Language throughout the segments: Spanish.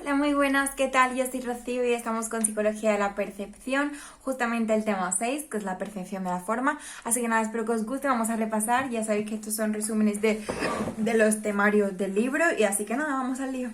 Hola, muy buenas, ¿qué tal? Yo soy Rocío y estamos con Psicología de la Percepción, justamente el tema 6, que es la percepción de la forma. Así que nada, espero que os guste, vamos a repasar. Ya sabéis que estos son resúmenes de los temarios del libro y así que nada, vamos al lío.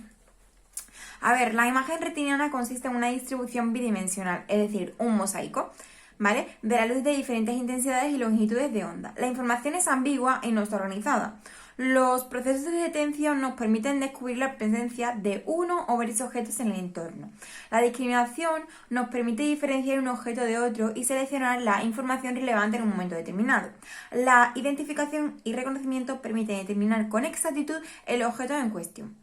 A ver, la imagen retiniana consiste en una distribución bidimensional, es decir, un mosaico, ¿vale? De la luz de diferentes intensidades y longitudes de onda. La información es ambigua y no está organizada. Los procesos de detención nos permiten descubrir la presencia de uno o varios objetos en el entorno. La discriminación nos permite diferenciar un objeto de otro y seleccionar la información relevante en un momento determinado. La identificación y reconocimiento permiten determinar con exactitud el objeto en cuestión.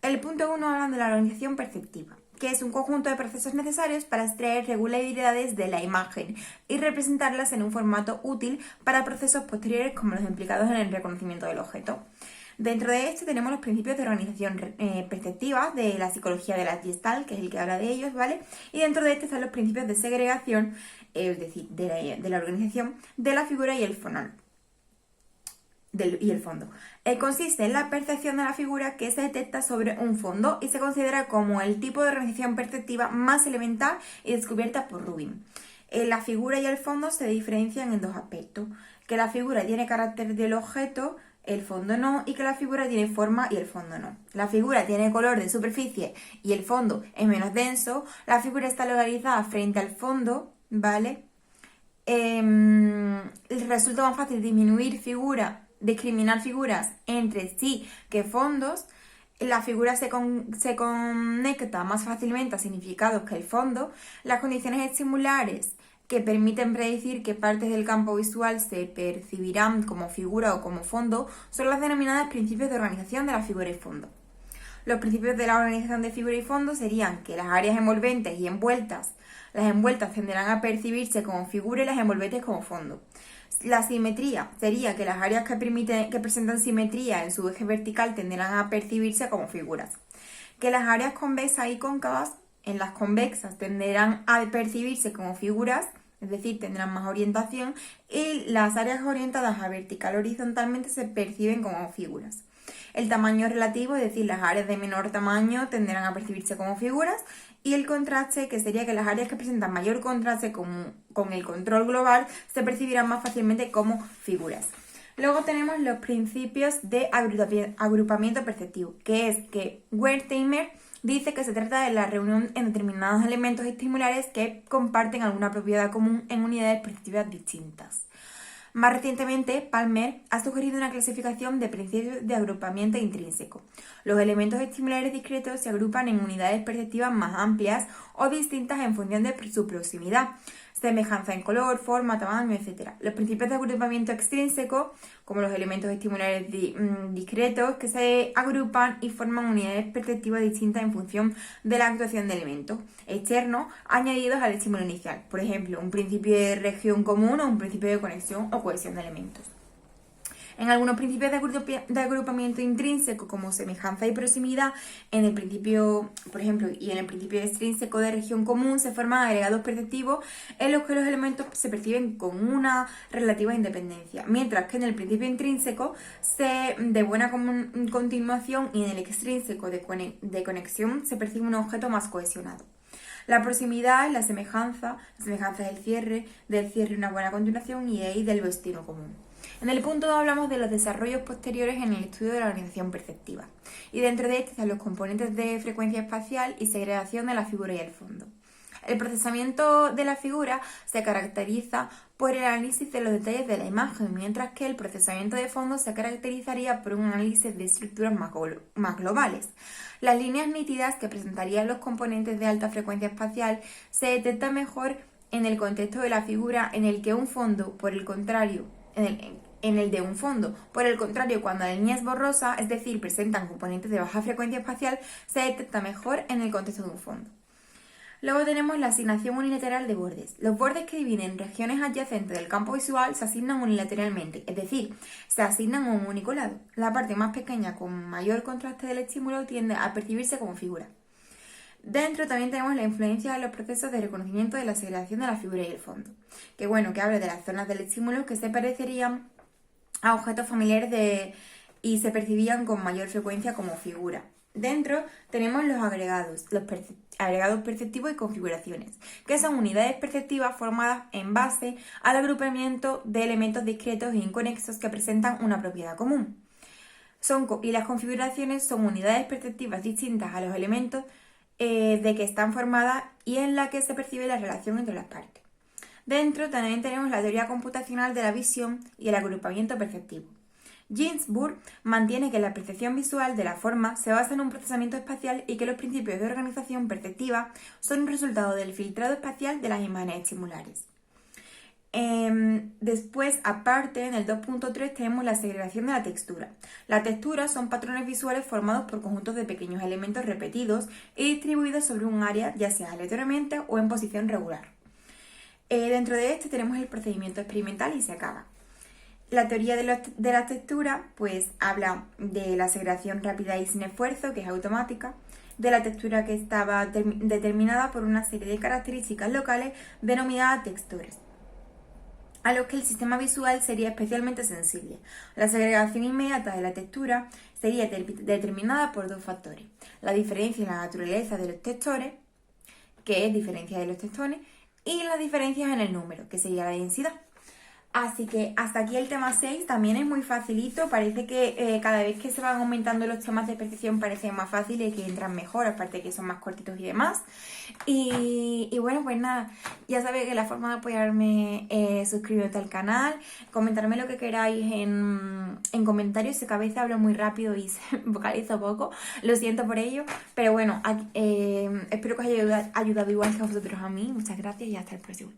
El punto 1 habla de la organización perceptiva, que es un conjunto de procesos necesarios para extraer regularidades de la imagen y representarlas en un formato útil para procesos posteriores como los implicados en el reconocimiento del objeto. Dentro de esto tenemos los principios de organización perceptiva de la psicología de la Gestalt, que es el que habla de ellos, ¿vale? Y dentro de esto están los principios de segregación, es decir, de la organización de la figura y el fonal. Y el fondo. Consiste en la percepción de la figura que se detecta sobre un fondo y se considera como el tipo de organización perceptiva más elemental y descubierta por Rubin. La figura y el fondo se diferencian en dos aspectos: que la figura tiene carácter del objeto, el fondo no, y que la figura tiene forma y el fondo no. La figura tiene color de superficie y el fondo es menos denso. La figura está localizada frente al fondo, ¿vale? Resulta más fácil discriminar figuras entre sí que fondos. La figura se conecta más fácilmente a significados que el fondo. Las condiciones estimulares que permiten predecir qué partes del campo visual se percibirán como figura o como fondo son las denominadas principios de organización de la figura y fondo. Los principios de la organización de figura y fondo serían que las áreas envolventes y envueltas, las envueltas tenderán a percibirse como figura y las envolventes como fondo. La simetría sería que las áreas que presentan simetría en su eje vertical tenderán a percibirse como figuras. Que las áreas convexas y cóncavas en las convexas tenderán a percibirse como figuras, es decir, tendrán más orientación, y las áreas orientadas a vertical horizontalmente se perciben como figuras. El tamaño relativo, es decir, las áreas de menor tamaño tenderán a percibirse como figuras, y el contraste, que sería que las áreas que presentan mayor contraste con el control global se percibirán más fácilmente como figuras. Luego tenemos los principios de agrupamiento perceptivo, que es que Wertheimer dice que se trata de la reunión en determinados elementos estimulares que comparten alguna propiedad común en unidades perceptivas distintas. Más recientemente, Palmer ha sugerido una clasificación de principios de agrupamiento intrínseco. Los elementos estimulares discretos se agrupan en unidades perceptivas más amplias o distintas en función de su proximidad, semejanza en color, forma, tamaño, etc. Los principios de agrupamiento extrínseco, como los elementos estimulares discretos, que se agrupan y forman unidades perceptivas distintas en función de la actuación de elementos externos añadidos al estímulo inicial. Por ejemplo, un principio de región común o un principio de conexión o cohesión de elementos. En algunos principios de agrupamiento intrínseco, como semejanza y proximidad, en el principio, por ejemplo, y en el principio extrínseco de región común, se forman agregados perceptivos en los que los elementos se perciben con una relativa independencia, mientras que en el principio intrínseco de buena continuación y en el extrínseco de conexión se percibe un objeto más cohesionado. La proximidad es la semejanza es el cierre, del cierre una buena continuación y ahí del destino común. En el punto 2 hablamos de los desarrollos posteriores en el estudio de la organización perceptiva, y dentro de este están los componentes de frecuencia espacial y segregación de la figura y el fondo. El procesamiento de la figura se caracteriza por el análisis de los detalles de la imagen, mientras que el procesamiento de fondo se caracterizaría por un análisis de estructuras más globales. Las líneas nítidas que presentarían los componentes de alta frecuencia espacial se detectan mejor en el contexto de la figura, en el que un fondo, por el contrario, en el de un fondo. Por el contrario, cuando la línea es borrosa, es decir, presentan componentes de baja frecuencia espacial, se detecta mejor en el contexto de un fondo. Luego tenemos la asignación unilateral de bordes. Los bordes que dividen regiones adyacentes del campo visual se asignan unilateralmente, es decir, se asignan a un único lado. La parte más pequeña con mayor contraste del estímulo tiende a percibirse como figura. Dentro también tenemos la influencia de los procesos de reconocimiento de la segregación de la figura y el fondo, que habla de las zonas del estímulo que se parecerían a objetos familiares y se percibían con mayor frecuencia como figura. Dentro tenemos los agregados agregados perceptivos y configuraciones, que son unidades perceptivas formadas en base al agrupamiento de elementos discretos e inconexos que presentan una propiedad común. Y las configuraciones son unidades perceptivas distintas a los elementos de que están formadas y en la que se percibe la relación entre las partes. Dentro también tenemos la teoría computacional de la visión y el agrupamiento perceptivo. Ginzburg mantiene que la percepción visual de la forma se basa en un procesamiento espacial y que los principios de organización perceptiva son un resultado del filtrado espacial de las imágenes estimulares. Después, aparte, en el 2.3 tenemos la segregación de la textura. Las texturas son patrones visuales formados por conjuntos de pequeños elementos repetidos y distribuidos sobre un área, ya sea aleatoriamente o en posición regular. Dentro de este tenemos el procedimiento experimental y se acaba. La teoría de las texturas pues habla de la segregación rápida y sin esfuerzo, que es automática, de la textura que estaba determinada por una serie de características locales denominadas texturas, a los que el sistema visual sería especialmente sensible. La segregación inmediata de la textura sería determinada por dos factores: la diferencia en la naturaleza de los textores, que es diferencia de los textones, y las diferencias en el número, que sería la densidad. Así que hasta aquí el tema 6, también es muy facilito, parece que cada vez que se van aumentando los temas de percepción parecen más fáciles y que entran mejor, aparte que son más cortitos y demás. Y bueno, pues nada, ya sabéis que la forma de apoyarme es suscribiros al canal, comentarme lo que queráis en comentarios, sé que a veces hablo muy rápido y se vocalizo poco, lo siento por ello, pero bueno, espero que os haya ayudado igual que a vosotros a mí, muchas gracias y hasta el próximo.